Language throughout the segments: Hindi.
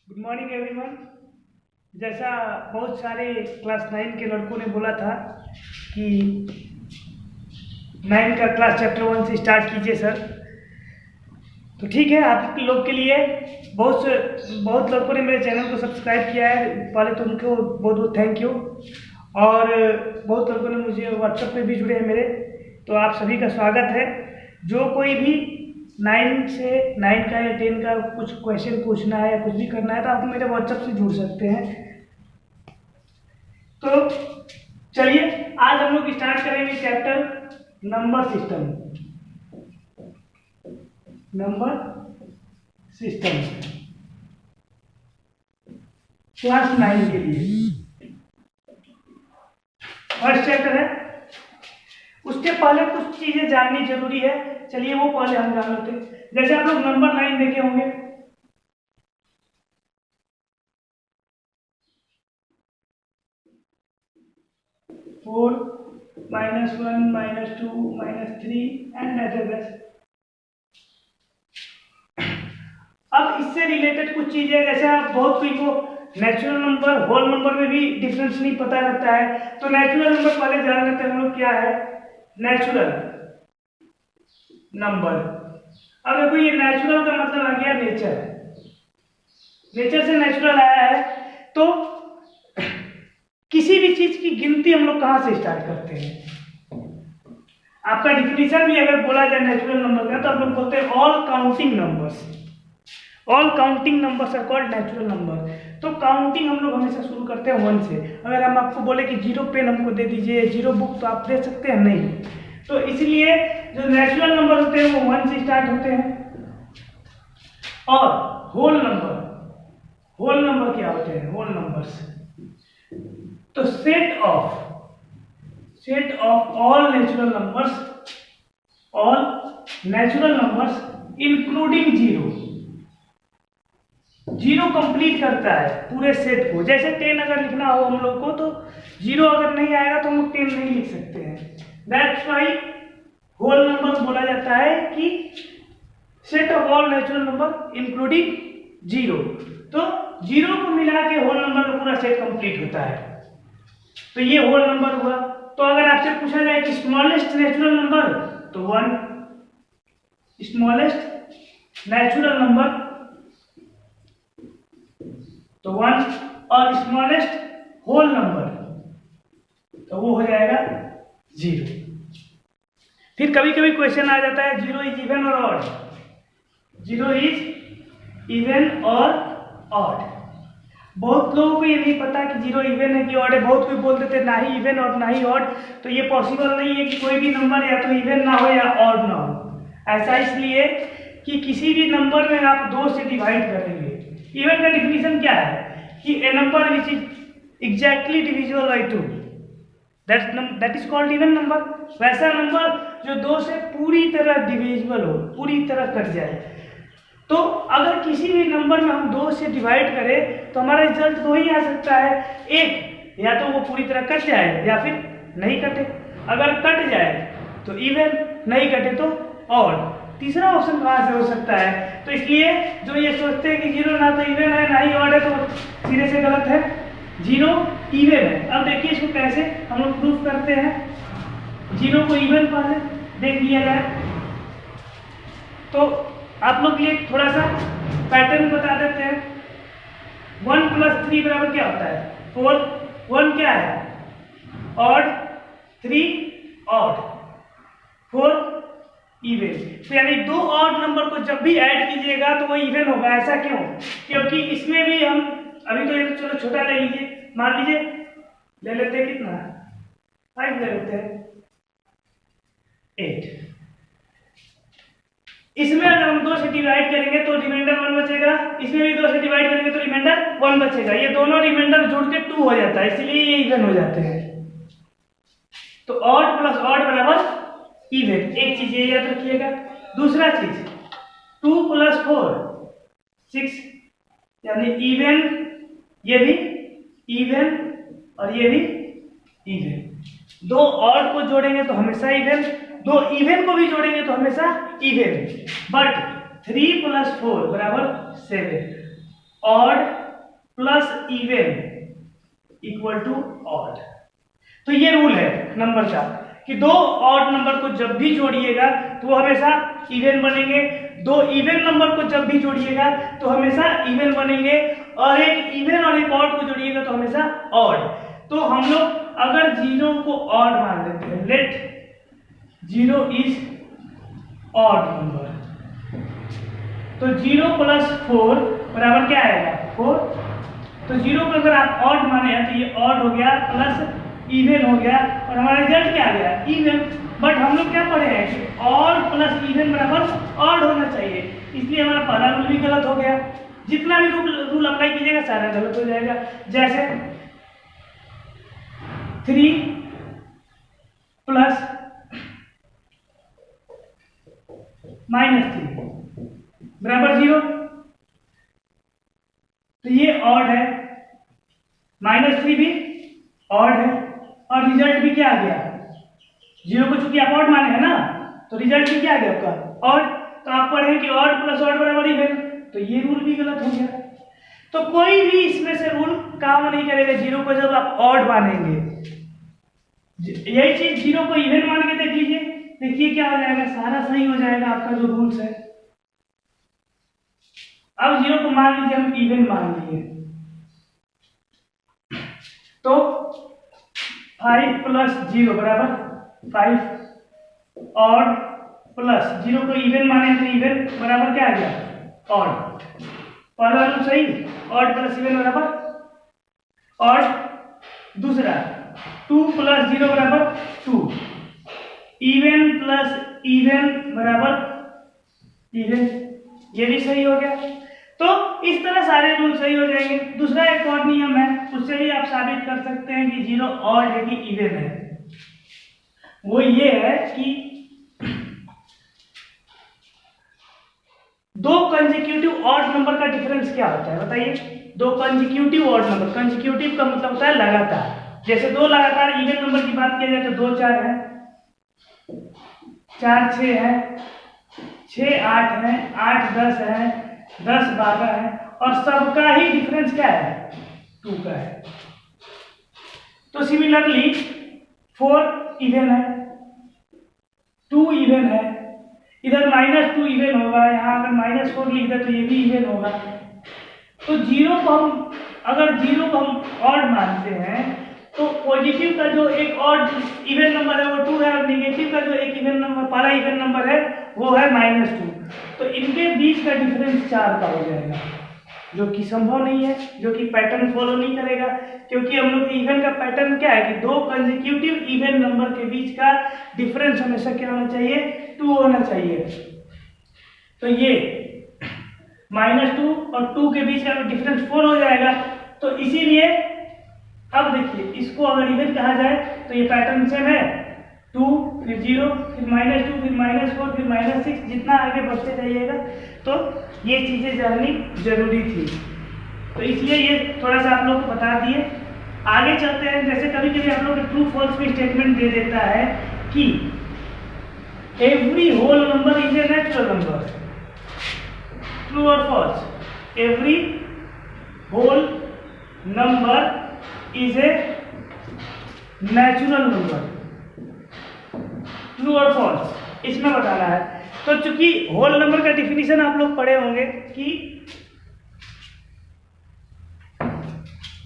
Good morning everyone. जैसा बहुत सारे क्लास 9 के लड़कों ने बोला था कि 9 का क्लास चैप्टर 1 से स्टार्ट कीजिए सर, तो ठीक है। आप लोग के लिए बहुत लड़कों ने मेरे चैनल को सब्सक्राइब किया है, पहले तो उनको बहुत बहुत थैंक यू। और बहुत लड़कों ने मुझे व्हाट्सएप पे भी जुड़े हैं मेरे, तो आप सभी का स्वागत है। जो कोई भी 9 का या 10 का कुछ क्वेश्चन पूछना है या कुछ भी करना है तो आप मेरे व्हाट्सएप से जुड़ सकते हैं। तो चलिए आज हम लोग स्टार्ट करेंगे चैप्टर नंबर सिस्टम। क्लास 9 के लिए फर्स्ट चैप्टर है। उसके पहले कुछ चीजें जाननी जरूरी है, चलिए वो पहले हम जान लेते हैं। जैसे आप लोग नंबर 9 देखे होंगे, फोर -1 -2 -3 एंड ऐसे। अब इससे रिलेटेड कुछ चीजें, जैसे आप बहुत कोई को नेचुरल नंबर होल नंबर में भी डिफरेंस नहीं पता रहता है, तो नेचुरल नंबर पहले जान लेते हैं हम लोग क्या है नेचुरल नंबर। अब देखो ये नेचुरल का मतलब आ गया नेचर, नेचर से नेचुरल आया है। तो किसी भी चीज की गिनती हम लोग कहां से स्टार्ट करते हैं? आपका डिफिनेशन भी अगर बोला जाए नेचुरल नंबर का तो आप लोग बोलते हैं all counting numbers. All counting numbers are called natural number. तो काउंटिंग हम लोग हमेशा शुरू करते हैं 1 से। अगर हम आपको बोले कि 0 पेन हमको दे दीजिए, 0 बुक, तो आप दे सकते हैं? नहीं। तो इसलिए जो नेचुरल नंबर होते हैं वो 1 से स्टार्ट होते हैं। और होल नंबर क्या होते हैं? होल नंबर्स तो set of all natural numbers including zero complete करता है पूरे सेट को। जैसे 10 अगर लिखना हो हम लोग को तो 0 अगर नहीं आएगा तो हम 10 नहीं लिख सकते हैं। दैट्स वाई होल नंबर बोला जाता है कि set of all natural number including 0। तो 0 को मिला के होल नंबर का पूरा सेट कंप्लीट होता है, तो ये होल नंबर हुआ। तो अगर आपसे पूछा जाए कि स्मॉलेस्ट नेचुरल नंबर तो 1, स्मॉलेस्ट नेचुरल नंबर तो 1, और स्मॉलेस्ट होल नंबर तो वो हो जाएगा 0। फिर कभी कभी क्वेश्चन आ जाता है 0 इज इवन और ऑड, 0 इज इवन और ऑड। बहुत लोगों को ये नहीं पता कि 0 इवन है कि ऑड है। बहुत कोई बोल देते ना ही इवन और ना ही ऑड, तो ये पॉसिबल नहीं है कि कोई भी नंबर या तो इवन ना हो या ऑड ना हो। ऐसा इसलिए कि किसी भी नंबर में आप 2 से डिवाइड करेंगे। इवन का डिफिनीशन क्या है कि a number which is exactly divisible by 2, that is called even number. वैसा नंबर जो 2 से पूरी तरह डिविजिबल हो, पूरी तरह कट जाए। तो अगर किसी भी नंबर में हम 2 से डिवाइड करें तो हमारा रिजल्ट 2 ही आ सकता है। एक, या तो वो पूरी तरह कट जाए या फिर नहीं कटे। अगर कट जाए तो इवन, नहीं कटे तो ऑड। तीसरा ऑप्शन कहाँ से हो सकता है? तो इसलिए जो ये सोचते हैं कि 0 ना तो इवन है ना ही ऑड है, तो सीधे से गलत है। 0 इवन है। अब देखिए इसको कैसे हम लोग प्रूफ करते हैं। 0 को इवन पहले देख लिया जाए तो आप लोग लिए थोड़ा सा पैटर्न बता देते हैं। 1 + 3 बराबर क्या होता है? 4। 1 क्या है? Odd, 3 odd, 4 even. तो यानी 2 ऑड नंबर को जब भी ऐड कीजिएगा तो वो इवन होगा। ऐसा क्यों? क्योंकि इसमें भी हम अभी तो ये चलो छोटा ले लीजिए, मान लीजिए ले लेते हैं कितना, 5 ले लेते हैं, 8। इसमें अगर हम 2 से डिवाइड करेंगे तो रिमाइंडर 1 बचेगा, इसमें भी 2 से डिवाइड करेंगे तो रिमाइंडर 1 बचेगा। ये दोनों रिमाइंडर जुड़ के 2 हो जाता है, इसलिए ये इवन हो जाते हैं। तो ऑड प्लस ऑड बराबर इवन। एक चीज ये याद रखिएगा। दूसरा चीज 2 + 4 6, यानी इवन, ये भी इवन और ये भी इवन। 2 ऑड को जोड़ेंगे तो हमेशा इवन, 2 इवन को भी जोड़ेंगे तो हमेशा even. But 3 + 4 = 7। Odd plus even equal to odd. तो ये रूल है नंबर का कि दो ऑड नंबर को जब भी जोड़िएगा तो वो हमेशा इवन बनेंगे, दो इवन नंबर को जब भी जोड़िएगा तो हमेशा इवन बनेंगे, और एक इवन और एक ऑड को जोड़िएगा तो हमेशा ऑड। तो हम लोग अगर जीरो को ऑड मान लेते हैं, let zero is odd number, तो 0 प्लस 4 बराबर क्या आएगा 4। तो 0 को अगर आप ऑड माने हैं तो ये ऑड हो गया प्लस इवन हो गया, और हमारा रिजल्ट क्या आ गया इवन। बट हम लोग क्या पढ़े हैं कि ऑड प्लस इवन बराबर ऑड होना चाहिए, इसलिए हमारा पहला रूल भी गलत हो गया। जितना भी रूल अप्लाई कीजिएगा सारा गलत हो जाएगा। जैसे 3 प्लस -3 बराबर 0, तो ये ऑड है, -3 भी ऑड है, और रिजल्ट भी क्या आ गया 0 को चूंकि आप ऑड माने हैं ना, तो रिजल्ट भी क्या आ गया आपका ऑड। तो आप पढ़े कि ऑड प्लस ऑड बराबर इवन, तो ये रूल भी गलत हो गया। तो कोई भी इसमें से रूल काम नहीं करेगा 0 को जब आप ऑड मानेंगे। यही चीज 0 को इवन मान के देख लीजिए, देखिए क्या हो जाएगा, सारा सही हो जाएगा आपका जो रूल्स है। अब 0 को मान लीजिए हम इवन मान लिए, तो 5 प्लस 0 बराबर 5, और प्लस 0 को इवन माने तो इवन बराबर क्या आ गया ऑड। पहला रूल सही, ऑड प्लस इवन बराबर ऑड। दूसरा 2 प्लस 0 बराबर 2, इवन प्लस इवन बराबर इवन, ये भी सही हो गया। तो इस तरह सारे रूल सही हो जाएंगे। दूसरा एक और नियम है, उससे भी आप साबित कर सकते हैं कि 0 ऑड है कि इवन है। वो ये है कि दो कंसेक्यूटिव ऑड नंबर का डिफरेंस क्या होता है बताइए। दो कंसेक्यूटिव ऑड नंबर, कंसेक्यूटिव का मतलब होता है लगातार। जैसे दो लगातार इवन नंबर की बात किया जाए तो 2 4 है, 4 6 है, 6 8 है, 8 10 है, 10 12 है, और सबका ही डिफरेंस क्या है 2 का है। तो सिमिलरली 4 इवन है, 2 इवन है, इधर -2 इवन होगा, यहाँ अगर -4 लिख दे तो ये भी इवन होगा। तो 0 को हम अगर 0 को हम ऑड मानते हैं तो पॉजिटिव का जो एक ऑड इवन नंबर है वो 2 है, और नेगेटिव का जो एक इवन नंबर पहला इवन नंबर है वो है -2। तो इनके बीच का डिफरेंस 4 का हो जाएगा, जो कि संभव नहीं है, जो कि पैटर्न फॉलो नहीं करेगा। क्योंकि हम लोग इवन का पैटर्न क्या है कि दो कंसेक्यूटिव इवन नंबर के बीच का डिफरेंस हमेशा क्या होना चाहिए 2 होना चाहिए। तो ये -2 और 2 के बीच का डिफरेंस 4 हो जाएगा। तो इसीलिए अब देखिए इसको अगर इवन कहा जाए तो ये पैटर्न सेम है, 2 फिर 0 फिर -2 फिर -4 फिर -6, जितना आगे बढ़ते जाइएगा तो ये चीज़ें जाननी जरूरी थी। तो इसलिए ये थोड़ा सा आप लोग को बता दिए। आगे चलते हैं। जैसे कभी कभी आप लोग ट्रू फॉल्स में स्टेटमेंट दे देता है कि every whole number is a natural number, true और false. Every whole number is a natural number, true और फॉल्स इसमें बताना है। तो चूंकि होल नंबर का डिफिनीशन आप लोग पढ़े होंगे कि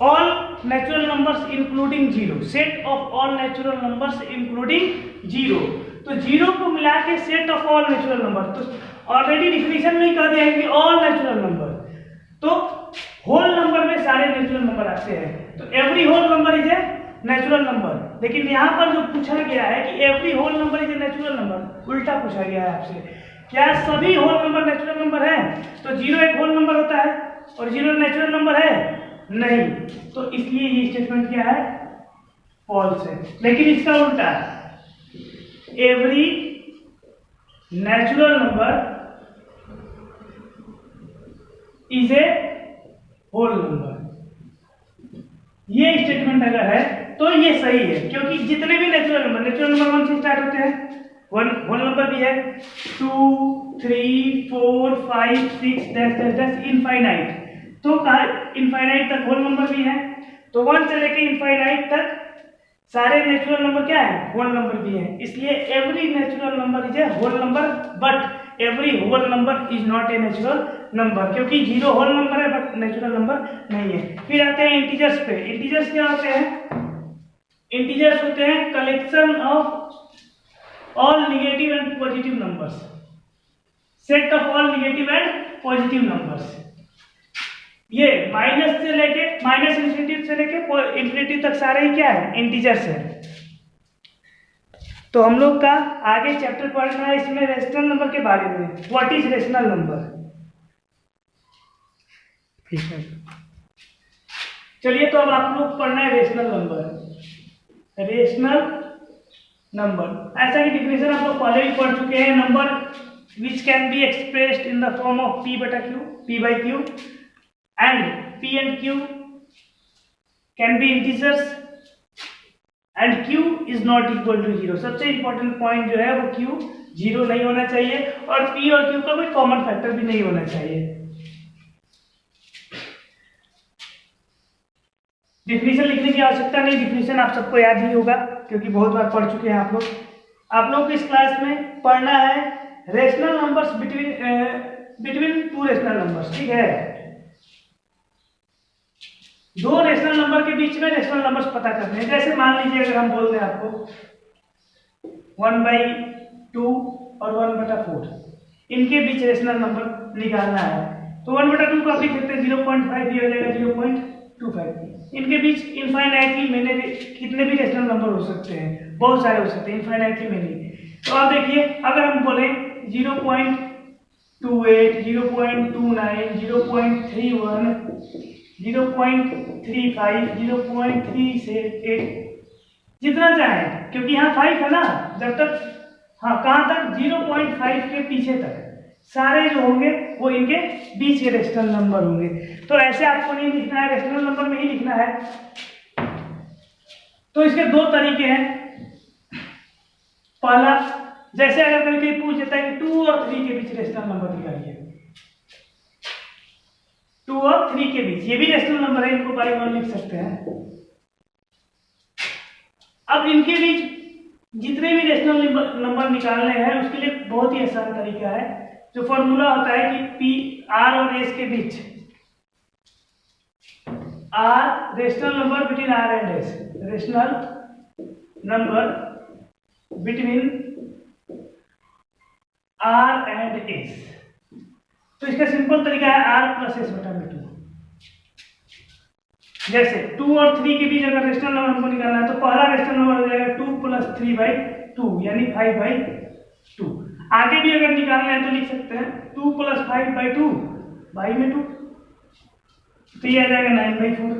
all natural numbers including 0, set of all natural numbers including 0। तो 0 को मिला के set of all natural number, तो ऑलरेडी डिफिनीशन में ही कह दिया है कि ऑल नेचुरल नंबर, तो होल नंबर में सारे नेचुरल नंबर आते हैं। तो every whole number is a natural number. लेकिन यहाँ पर जो पूछा गया है कि every whole number is a natural number, उल्टा पूछा गया है आपसे, क्या सभी होल नंबर नेचुरल नंबर हैं? तो 0 एक होल नंबर होता है और 0 नेचुरल नंबर है नहीं, तो इसलिए ये स्टेटमेंट क्या है फॉल्स है। लेकिन इसका उल्टा, every natural number is a whole number, ये स्टेटमेंट अगर है तो ये सही है। क्योंकि जितने भी नेचुरल नंबर 1 से स्टार्ट होते हैं, होल नंबर भी है 2 3 4 5 6 10 10 10 इनफाइनाइट, तो कहा इनफाइनाइट तक होल नंबर भी है, तो 1 से लेके इनफाइनाइट तक सारे नेचुरल नंबर क्या है, होल नंबर भी है। इसलिए every natural number is a whole number but every whole number is not a natural number, क्योंकि 0 होल नंबर है बट नेचुरल नंबर नहीं है। फिर आते हैं इंटीजर्स पे। इंटीजर्स क्या होते हैं? इंटीजर्स होते हैं collection of all negative and positive numbers, set of all negative and positive numbers. ये माइनस से लेके माइनस इन्फिनिटी से लेके इन्फिनिटी तक सारे ही क्या है, इंटीजर्स है। तो हम लोग का आगे चैप्टर पढ़ना है इसमें रेशनल नंबर के बारे में, व्हाट इज रेशनल नंबर। ठीक है, चलिए तो अब आप लोग पढ़ना है रेशनल नंबर। रेशनल नंबर ऐसा की डिफिनेशन आप लोग पहले भी पढ़ चुके हैं। Number which can be expressed in the form of p बटा q, p by q, and p and q can be integers and q is not equal to 0। सबसे इंपॉर्टेंट पॉइंट जो है वो q 0 नहीं होना चाहिए और p और q का कोई कॉमन फैक्टर भी नहीं होना चाहिए। डिफिनेशन लिखने की आवश्यकता नहीं, डिफिनेशन आप सबको याद ही होगा क्योंकि बहुत बार पढ़ चुके हैं आप लोग। आप लोग को इस क्लास में पढ़ना है rational numbers between two rational numbers. ठीक है, दो रेशनल नंबर के बीच में रेशनल नंबर्स पता करने हैं। जैसे मान लीजिए अगर हम बोल दें आपको 1/2 और 1/4, इनके बीच रेशनल नंबर निकालना है, तो 1/2 को आप लिख सकते हैं 0.5, ये हो जाएगा 0.25। इनके बीच इनफाइनाइटली मैंने कितने भी रेशनल नंबर हो सकते हैं, बहुत सारे हो सकते हैं, इनफाइनाइटली मैंने। तो आप देखिए अगर हम बोले 0.28, 0.29, 0.31, 0.35, 0.38, जितना चाहें, क्योंकि यहाँ 5 है ना, जब तक हाँ कहाँ तक 0.5 के पीछे तक सारे जो होंगे वो इनके बीच के रेशनल नंबर होंगे। तो ऐसे आपको नहीं लिखना है, रेशनल नंबर में ही लिखना है। तो इसके दो तरीके हैं। पहला, जैसे अगर कभी कोई पूछ देता है कि 2 और 3 के बीच रेशनल नंबर निकालिए, 2 और 3 के बीच, ये भी रेशनल नंबर है, इनको बाई 1 लिख सकते हैं। अब इनके बीच जितने भी रेशनल नंबर निकालने हैं उसके लिए बहुत ही आसान तरीका है। जो फॉर्मूला होता है कि पी आर और एस के बीच, R rational number between R and S, rational number between R and S. तो इसका सिंपल तरीका है आर प्लस एस बटा में 2। जैसे 2 और 3 के बीच अगर रेशनल नंबर हमको निकालना है तो पहला रेशनल नंबर हो जाएगा 2 + 3/2 यानी 5/2। आगे भी अगर निकालना है तो लिख सकते हैं 2 + 5/2 बाई में 2, तो ये आ जाएगा 9/4।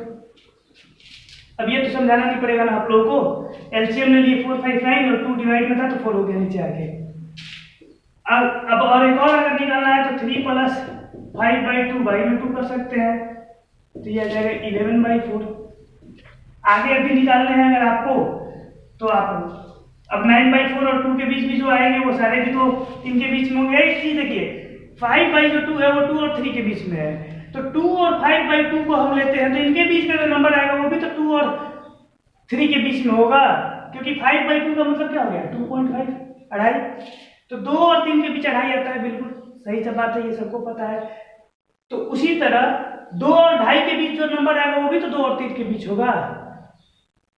अब ये तो समझाना नहीं पड़ेगा ना आप लोगों को, एलसीएम ने लिए 4, 5, 9 और 2 डिवाइड में था तो 4 हो गया नीचे आके। अब और एक और अगर निकालना है तो 3 + 5/2 बाई में 2 कर सकते हैं, तो ये आ जाएगा 11/4। आगे अभी निकालने हैं अगर आपको तो आप अब 9/4 और 2 के बीच भी जो आएंगे वो सारे भी तो इनके बीच में होंगे। एक चीज देखिए 5/2 है वो 2 और 3 के बीच में है, तो 2 और 5/2 को हम लेते हैं तो इनके बीच में जो नंबर आएगा वो भी तो 2 और 3 के बीच में होगा, क्योंकि 5/2 का मतलब क्या हो गया 2.5, 2.5। तो 2 और 3 के बीच 2.5 आता है, बिल्कुल सही सा बात है, ये सबको पता है। तो उसी तरह 2 और 2.5 के बीच जो नंबर आएगा वो भी तो 2 और 3 के बीच होगा,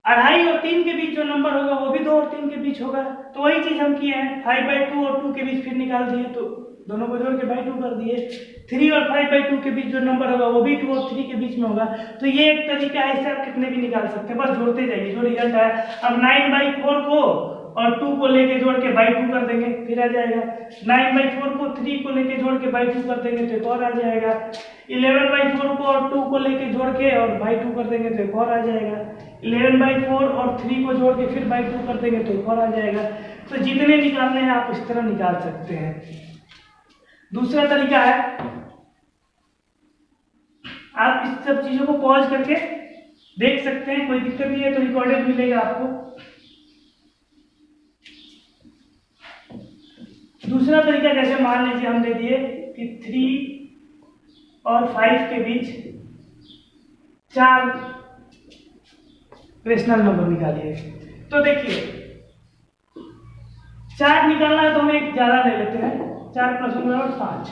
2.5 और 3 के बीच जो नंबर होगा वो भी 2 और 3 के बीच होगा। तो वही चीज हम किए हैं, 5/2 और 2 के बीच फिर निकाल दिए तो दोनों को जोड़ के बाई 2 कर दिए। 3 और 5/2 के बीच जो नंबर होगा वो भी 2 और 3 के बीच में होगा। तो ये एक तरीका है, इससे आप कितने भी निकाल सकते हैं, बस जोड़ते जाइए जो रिजल्ट आया। अब 9/4 को और 2 को लेके जोड़ के बाई 2 कर देंगे फिर आ जाएगा। 9/4 को 3 को लेके जोड़ के बाई 2 कर देंगे तो एक और आ जाएगा। 11/4 को और 2 को लेके जोड़ के और बाई 2 कर देंगे तो एक और आ जाएगा। 11/4 और 3 को जोड़ के फिर बाई 2 कर देंगे तो एक और आ जाएगा। तो जितने निकालने हैं आप इस तरह निकाल सकते हैं। दूसरा तरीका है, आप इस सब चीजों को पॉज करके देख सकते हैं, कोई दिक्कत नहीं है तो रिकॉर्डेड मिलेगा आपको। दूसरा तरीका जैसे मान लीजिए हम दे दिए कि 3 और 5 के बीच 4 रेशनल नंबर निकालिए। तो देखिए 4 निकालना है तो हम एक ज़्यादा ले लेते हैं, 4 + 1 = 5।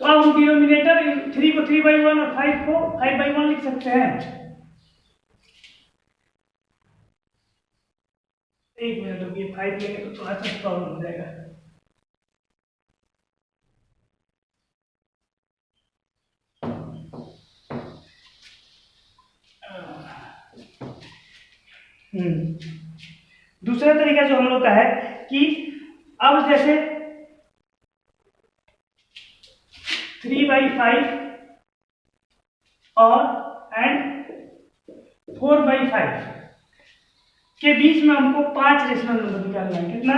तो अब हम डिनोमिनेटर 3 को 3/1 और 5 को 5/1 लिख सकते हैं। एक मिनट रुकिए, 5 लेंगे तो थोड़ा सा प्रॉब्लम हो जाएगा। दूसरा तरीका जो हम लोग का है कि अब जैसे 3/5 और 4/5 के बीच में हमको 5 रेशनल नंबर निकालना है। कितना?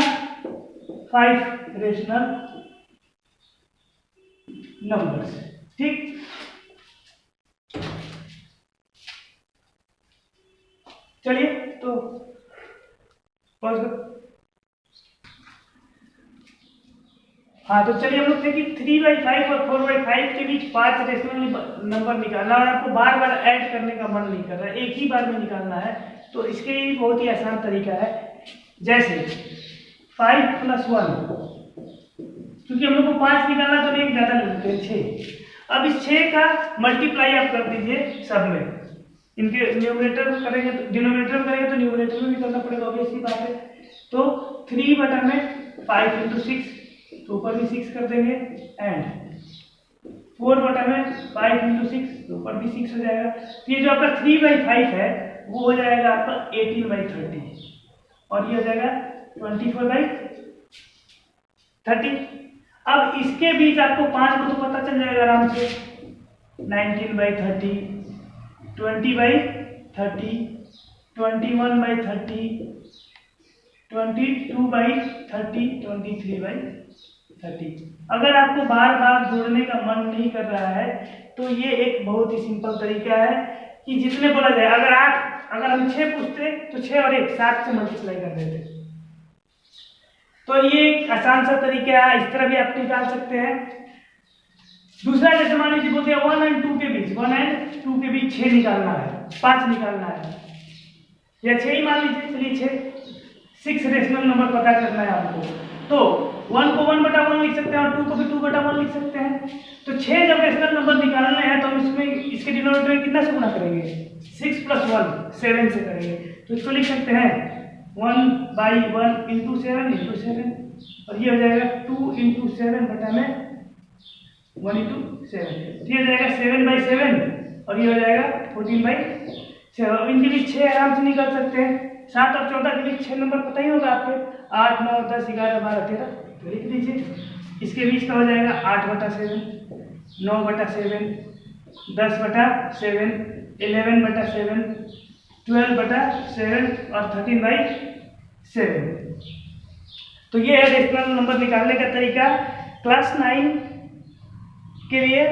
5 रेशनल नंबर्स। ठीक, चलिए तो हाँ, तो चलिए हम लोग थे कि 3/5 और 4/5 के बीच 5 रेशनल नंबर निकालना, और आपको बार बार ऐड करने का मन नहीं कर रहा है, एक ही बार में निकालना है। तो इसके लिए बहुत ही आसान तरीका है। जैसे 5 + 1, क्योंकि हम लोग को 5 निकालना तो एक ज़्यादा ले लेते हैं, 6। अब इस 6 का मल्टीप्लाई आप कर दीजिए सब में। इनके न्यूमरेटर में करेंगे तो डिनोमिनेटर में करेंगे तो न्यूमरेटर में भी करना पड़ेगा, ऑब्वियसली बात है। तो 3/5 × 6, तो ऊपर भी 6 कर देंगे, एंड 4/5 × 6, तो ऊपर भी 6 हो जाएगा। तो ये जो आपका 3/5 है वो हो जाएगा आपका 18/30, और ये हो जाएगा 24/30। अब इसके बीच आपको 5 को तो पता चल जाएगा आराम से, 19/30, 20/30, 21/30, 22/30, 23/30। अगर आपको बार बार जोड़ने का मन नहीं कर रहा है तो ये एक बहुत ही सिंपल तरीका है कि जितने बोला जाए, अगर हम 6 पूछते तो 6 और 1 7 से मल्टीप्लाई कर देते। तो ये एक आसान सा तरीका है, इस तरह भी आप निकाल सकते हैं। दूसरा जैसे मान लीजिए बोलते हैं 1 और 2 के बीच, 1 और 2 के बीच 6 निकालना है, 5 निकालना है, या 6 ही मान लीजिए, चलिए 6 रेशनल नंबर पता करना है आपको। तो 1 को 1/1 लिख सकते हैं और 2 को भी 2/1 लिख सकते हैं। तो 6 जब रेशनल नंबर निकालने हैं तो हम इसमें इसके डिनोमिनेटर में कितना से गुणा करेंगे? 6 + 1 7 से करेंगे। तो इसको लिख सकते हैं 1/1 × 7 × 7, और ये हो जाएगा 2 × 7 बटा में 1 × 7, ये हो जाएगा 7/7, और ये हो जाएगा 14/7। अब इनके बीच 6 आराम से निकल सकते हैं। 7 और 14 के बीच 6 नंबर पता ही होगा आपके, 8, 9, 10, 11, 12, 13, तो लिख दीजिए। इसके बीच का हो जाएगा 8/7, 9/7, 10/7, 11/7, 12/7 और 13/7। तो ये है रेशनल नंबर निकालने का तरीका क्लास 9 के लिए।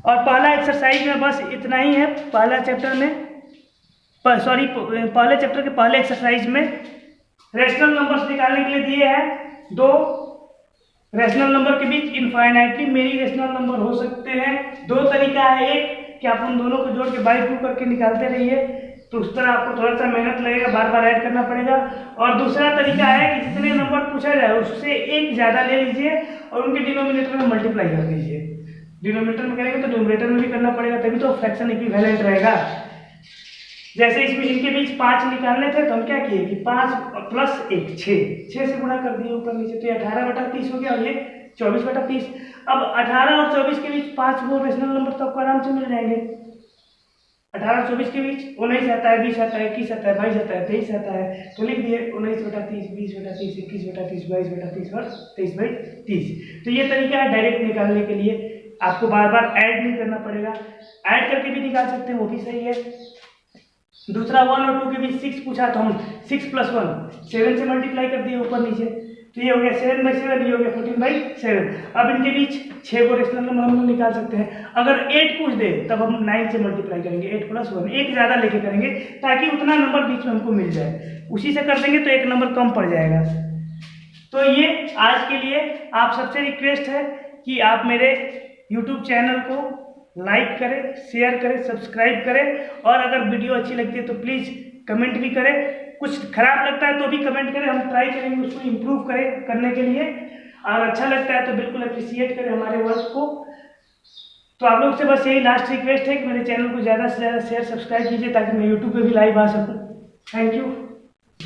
और पहला एक्सरसाइज में बस इतना ही है। पहला चैप्टर में पहले चैप्टर के पहले एक्सरसाइज में रेशनल नंबर्स निकालने के लिए दिए हैं। 2 रेशनल नंबर के बीच इनफाइनाइटली मेनी रेशनल नंबर हो सकते हैं। 2 तरीका है, एक कि आप उन दोनों को जोड़ के बाई 2 करके निकालते रहिए, तो उस तरह आपको थोड़ा सा मेहनत लगेगा, बार बार ऐड करना पड़ेगा। और दूसरा तरीका है कि जितने नंबर पूछा जाए उससे एक ज़्यादा ले लीजिए और उनके डिनोमिनेटर में मल्टीप्लाई कर दीजिए। डिनोमिनेटर में करेंगे तो न्यूमरेटर में भी करना पड़ेगा, तभी तो फ्रैक्शन इक्विवेलेंट रहेगा। जैसे इसमें इनके बीच 5 निकालने थे तो हम क्या किए कि 5 + 1 6 से गुणा कर दिए ऊपर नीचे, तो ये 18/30 हो गया और ये 24/30। अब 18 और 24 के बीच 5 वो रेशनल नंबर तो आपको आराम से मिल जाएंगे। 18 और 24 के बीच 19 आता है, 20 आता है, 21 आता है, 22 आता है, 23 आता है, तो लिख दिए 19/30, 20/30, 21/30, 22/30 और 23/30। तो ये तरीका है डायरेक्ट निकालने के लिए, आपको बार बार ऐड नहीं करना पड़ेगा, ऐड करके भी निकाल सकते हैं, वो भी सही है। दूसरा 1 और 2 के बीच 6 पूछा तो हम 6 + 1 7 से मल्टीप्लाई कर दिए ऊपर नीचे, तो ये हो गया 7/7, ये हो गया 14/7। अब इनके बीच 6 को रेशनल नंबर हम लोग निकाल सकते हैं। अगर 8 पूछ दे तब हम 9 से मल्टीप्लाई करेंगे, 8 + 1 एक ज़्यादा लेके करेंगे ताकि उतना नंबर बीच में हमको मिल जाए, उसी से कर देंगे तो एक नंबर कम पड़ जाएगा। तो ये आज के लिए आप सबसे रिक्वेस्ट है कि आप मेरे YouTube चैनल को लाइक करें, शेयर करें, सब्सक्राइब करें, और अगर वीडियो अच्छी लगती है तो प्लीज़ कमेंट भी करें। कुछ खराब लगता है तो भी कमेंट करें, हम ट्राई करेंगे उसको इम्प्रूव करें करने के लिए, और अच्छा लगता है तो बिल्कुल अप्रिशिएट करें हमारे वर्क को। तो आप लोग से बस यही लास्ट रिक्वेस्ट है कि मेरे चैनल को ज़्यादा से ज़्यादा शेयर, सब्सक्राइब कीजिए ताकि मैं यूट्यूब पे भी लाइव आ सकूँ। Thank you.